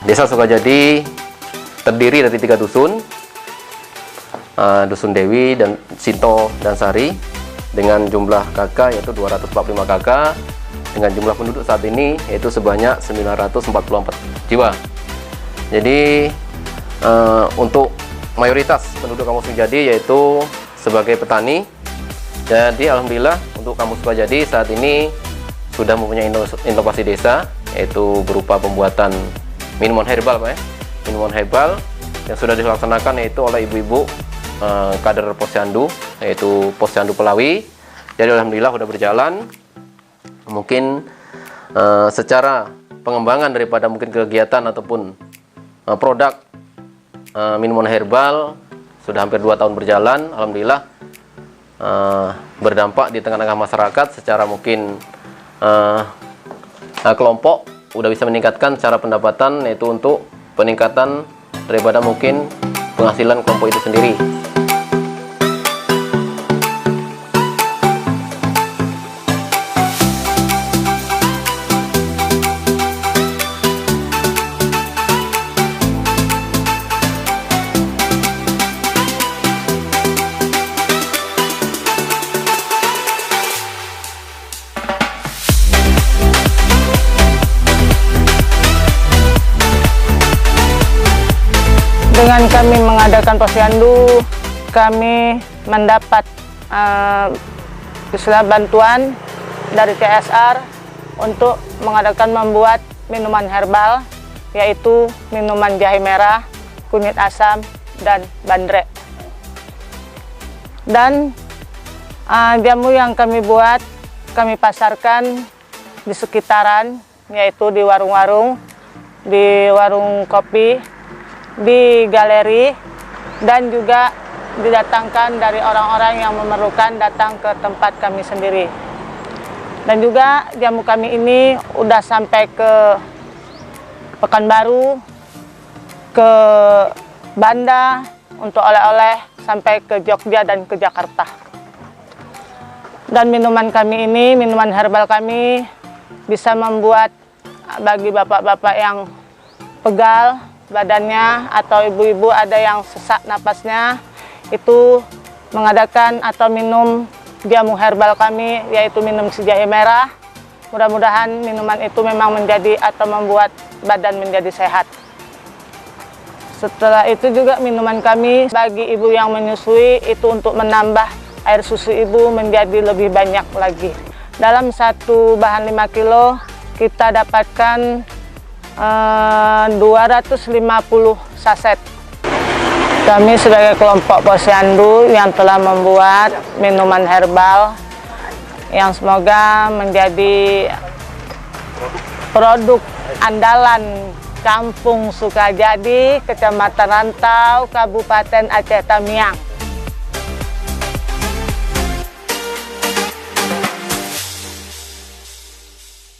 Desa Sukajadi terdiri dari 3 dusun, Dusun Dewi dan Sinto dan Sari, dengan jumlah KK yaitu 245 KK, dengan jumlah penduduk saat ini yaitu sebanyak 944 jiwa. Jadi untuk mayoritas penduduk Kampung Sukajadi yaitu sebagai petani. Jadi alhamdulillah untuk Kampung Sukajadi saat ini sudah mempunyai inovasi desa, yaitu berupa pembuatan minuman herbal, Pak, ya. Minuman herbal yang sudah dilaksanakan yaitu oleh ibu-ibu kader Posyandu, yaitu Posyandu Pelawi. Jadi alhamdulillah sudah berjalan. Mungkin secara pengembangan daripada mungkin kegiatan ataupun produk minuman herbal sudah hampir 2 tahun berjalan. Alhamdulillah berdampak di tengah-tengah masyarakat secara mungkin kelompok udah bisa meningkatkan secara pendapatan, yaitu untuk peningkatan daripada mungkin penghasilan kelompok itu sendiri. Dengan kami mengadakan posyandu, kami mendapat bantuan dari CSR untuk membuat minuman herbal, yaitu minuman jahe merah, kunyit asam, dan bandrek. Dan jamu yang kami buat, kami pasarkan di sekitaran, yaitu di warung-warung, di warung kopi, di galeri, dan juga didatangkan dari orang-orang yang memerlukan datang ke tempat kami sendiri. Dan juga jamu kami ini udah sampai ke Pekanbaru, ke Banda untuk oleh-oleh, sampai ke Jogja dan ke Jakarta. Dan minuman kami ini, minuman herbal kami, bisa membuat bagi bapak-bapak yang pegal badannya atau ibu-ibu ada yang sesak napasnya, itu mengadakan atau minum jamu herbal kami, yaitu minum si jahe merah. Mudah-mudahan minuman itu memang menjadi atau membuat badan menjadi sehat. Setelah itu juga minuman kami bagi ibu yang menyusui, itu untuk menambah air susu ibu menjadi lebih banyak lagi. Dalam satu bahan 5 kilo kita dapatkan 250 saset. Kami sebagai kelompok posyandu yang telah membuat minuman herbal yang semoga menjadi produk andalan Kampung Sukajadi, Kecamatan Rantau, Kabupaten Aceh Tamiang.